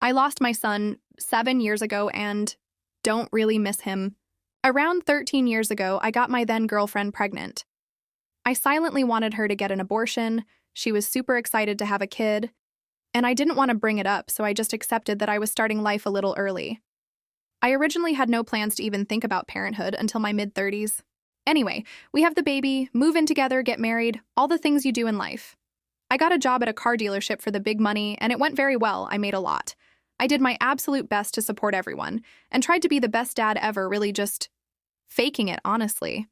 I lost my son 7 years ago and don't really miss him. Around 13 years ago, I got my then girlfriend pregnant. I silently wanted her to get an abortion. She was super excited to have a kid, and I didn't want to bring it up, so I just accepted that I was starting life a little early. I originally had no plans to even think about parenthood until my mid-30s. Anyway, we have the baby, move in together, get married, all the things you do in life. I got a job at a car dealership for the big money, and it went very well. I made a lot. I did my absolute best to support everyone, and tried to be the best dad ever, really just faking it, honestly.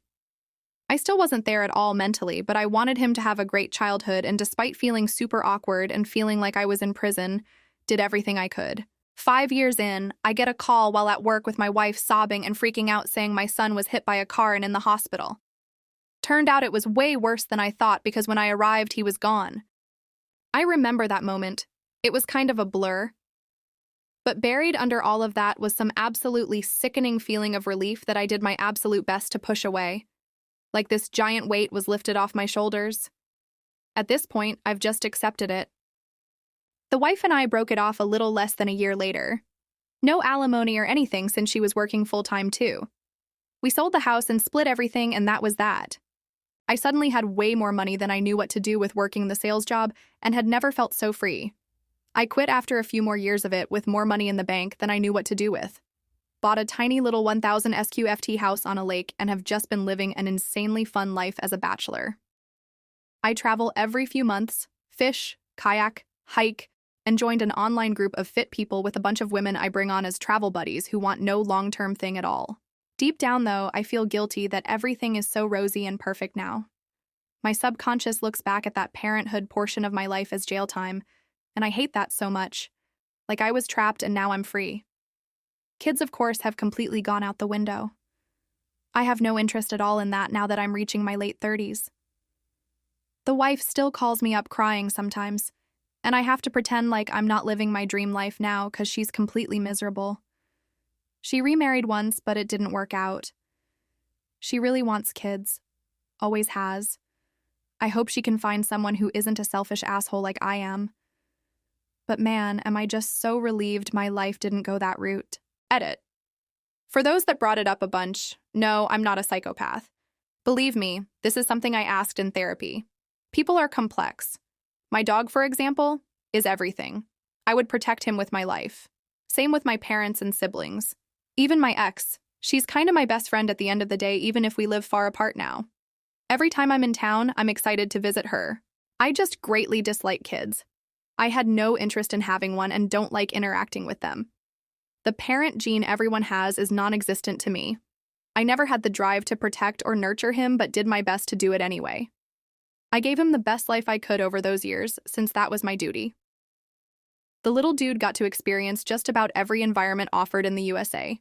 I still wasn't there at all mentally, but I wanted him to have a great childhood, and despite feeling super awkward and feeling like I was in prison, did everything I could. 5 years in, I get a call while at work with my wife sobbing and freaking out saying my son was hit by a car and in the hospital. Turned out it was way worse than I thought because when I arrived, he was gone. I remember that moment. It was kind of a blur. But buried under all of that was some absolutely sickening feeling of relief that I did my absolute best to push away. Like this giant weight was lifted off my shoulders. At this point, I've just accepted it. The wife and I broke it off a little less than a year later. No alimony or anything since she was working full-time too. We sold the house and split everything, and that was that. I suddenly had way more money than I knew what to do with working the sales job and had never felt so free. I quit after a few more years of it with more money in the bank than I knew what to do with. Bought a tiny little 1,000 SQFT house on a lake and have just been living an insanely fun life as a bachelor. I travel every few months, fish, kayak, hike, and joined an online group of fit people with a bunch of women I bring on as travel buddies who want no long-term thing at all. Deep down, though, I feel guilty that everything is so rosy and perfect now. My subconscious looks back at that parenthood portion of my life as jail time, and I hate that so much. Like I was trapped and now I'm free. Kids, of course, have completely gone out the window. I have no interest at all in that now that I'm reaching my late 30s. The wife still calls me up crying sometimes, and I have to pretend like I'm not living my dream life now because she's completely miserable. She remarried once, but it didn't work out. She really wants kids. Always has. I hope she can find someone who isn't a selfish asshole like I am. But man, am I just so relieved my life didn't go that route. Edit. For those that brought it up a bunch, no, I'm not a psychopath. Believe me, this is something I asked in therapy. People are complex. My dog, for example, is everything. I would protect him with my life. Same with my parents and siblings. Even my ex. She's kind of my best friend at the end of the day, even if we live far apart now. Every time I'm in town, I'm excited to visit her. I just greatly dislike kids. I had no interest in having one and don't like interacting with them. The parent gene everyone has is non-existent to me. I never had the drive to protect or nurture him, but did my best to do it anyway. I gave him the best life I could over those years, since that was my duty. The little dude got to experience just about every environment offered in the USA.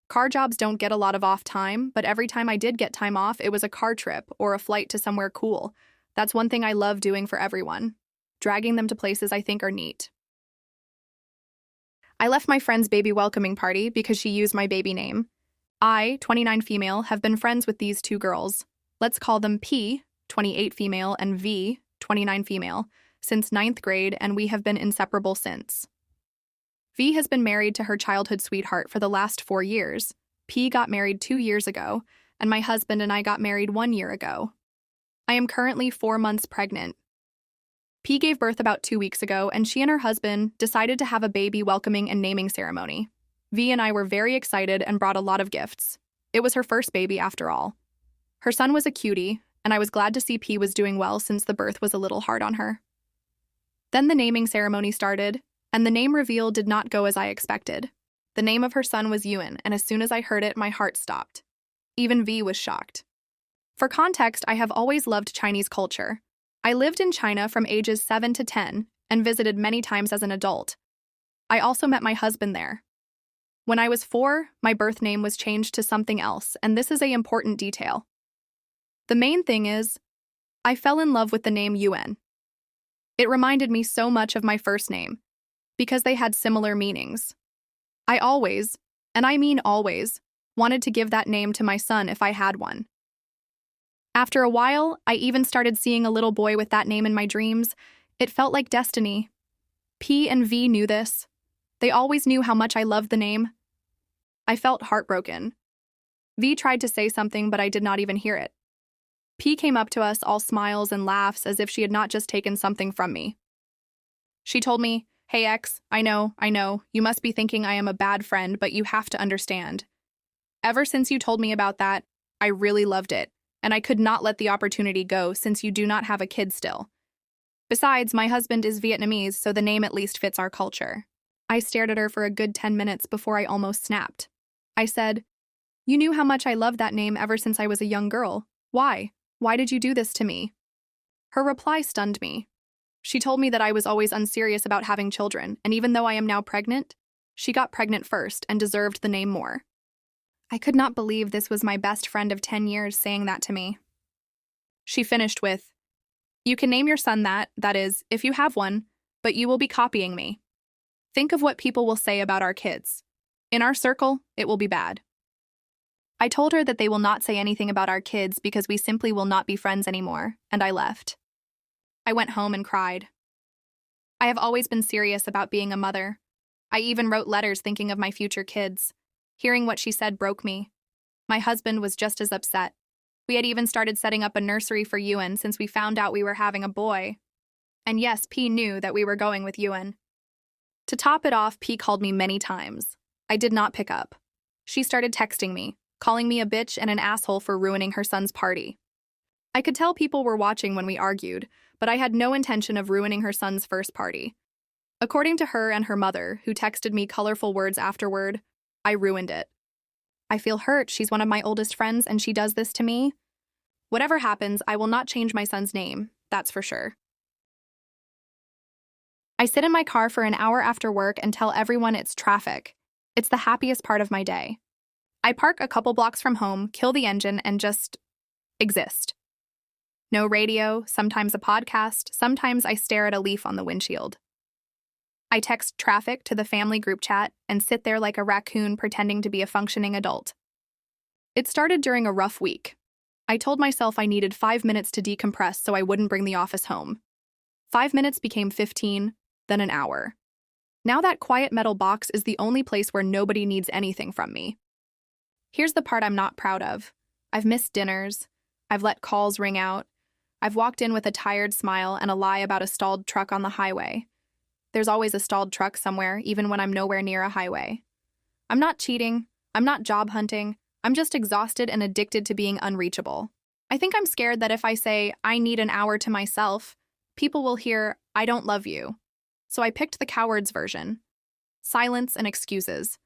Car jobs don't get a lot of off time, but every time I did get time off, it was a car trip or a flight to somewhere cool. That's one thing I love doing for everyone. Dragging them to places I think are neat. I left my friend's baby welcoming party because she used my baby name. I, 29 female, have been friends with these two girls. Let's call them P, 28 female, and V, 29 female, since 9th grade, and we have been inseparable since. V has been married to her childhood sweetheart for the last 4 years. P got married 2 years ago, and my husband and I got married 1 year ago. I am currently 4 months pregnant. P gave birth about 2 weeks ago, and she and her husband decided to have a baby welcoming and naming ceremony. V and I were very excited and brought a lot of gifts. It was her first baby after all. Her son was a cutie, and I was glad to see P was doing well since the birth was a little hard on her. Then the naming ceremony started, and the name reveal did not go as I expected. The name of her son was Yuan, and as soon as I heard it, my heart stopped. Even V was shocked. For context, I have always loved Chinese culture. I lived in China from ages 7 to 10 and visited many times as an adult. I also met my husband there. When I was 4, my birth name was changed to something else, and this is an important detail. The main thing is, I fell in love with the name Yuan. It reminded me so much of my first name, because they had similar meanings. I always, and I mean always, wanted to give that name to my son if I had one. After a while, I even started seeing a little boy with that name in my dreams. It felt like destiny. P and V knew this. They always knew how much I loved the name. I felt heartbroken. V tried to say something, but I did not even hear it. P came up to us, all smiles and laughs, as if she had not just taken something from me. She told me, "Hey X, I know, you must be thinking I am a bad friend, but you have to understand. Ever since you told me about that, I really loved it, and I could not let the opportunity go since you do not have a kid still. Besides, my husband is Vietnamese, so the name at least fits our culture." I stared at her for a good 10 minutes before I almost snapped. I said, "You knew how much I loved that name ever since I was a young girl. Why? Why did you do this to me?" Her reply stunned me. She told me that I was always unserious about having children, and even though I am now pregnant, she got pregnant first and deserved the name more. I could not believe this was my best friend of 10 years saying that to me. She finished with, "You can name your son that is, if you have one, but you will be copying me. Think of what people will say about our kids. In our circle, it will be bad." I told her that they will not say anything about our kids because we simply will not be friends anymore, and I left. I went home and cried. I have always been serious about being a mother. I even wrote letters thinking of my future kids. Hearing what she said broke me. My husband was just as upset. We had even started setting up a nursery for Ewan since we found out we were having a boy. And yes, P knew that we were going with Ewan. To top it off, P called me many times. I did not pick up. She started texting me, calling me a bitch and an asshole for ruining her son's party. I could tell people were watching when we argued, but I had no intention of ruining her son's first party. According to her and her mother, who texted me colorful words afterward, I ruined it. I feel hurt. She's one of my oldest friends and she does this to me. Whatever happens, I will not change my son's name, that's for sure. I sit in my car for an hour after work and tell everyone it's traffic. It's the happiest part of my day. I park a couple blocks from home, kill the engine, and just exist. No radio, sometimes a podcast, sometimes I stare at a leaf on the windshield. I text traffic to the family group chat and sit there like a raccoon pretending to be a functioning adult. It started during a rough week. I told myself I needed 5 minutes to decompress so I wouldn't bring the office home. 5 minutes became 15, then an hour. Now that quiet metal box is the only place where nobody needs anything from me. Here's the part I'm not proud of. I've missed dinners. I've let calls ring out. I've walked in with a tired smile and a lie about a stalled truck on the highway. There's always a stalled truck somewhere, even when I'm nowhere near a highway. I'm not cheating. I'm not job hunting. I'm just exhausted and addicted to being unreachable. I think I'm scared that if I say, I need an hour to myself, people will hear, I don't love you. So I picked the coward's version. Silence and excuses.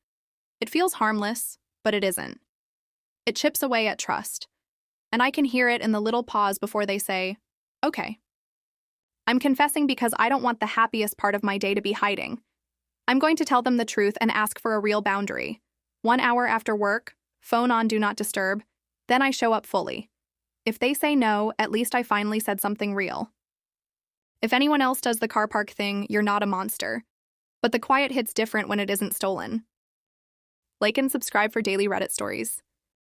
It feels harmless, but it isn't. It chips away at trust. And I can hear it in the little pause before they say, okay. I'm confessing because I don't want the happiest part of my day to be hiding. I'm going to tell them the truth and ask for a real boundary. 1 hour after work, phone on Do Not Disturb, then I show up fully. If they say no, at least I finally said something real. If anyone else does the car park thing, you're not a monster. But the quiet hits different when it isn't stolen. Like and subscribe for daily Reddit stories.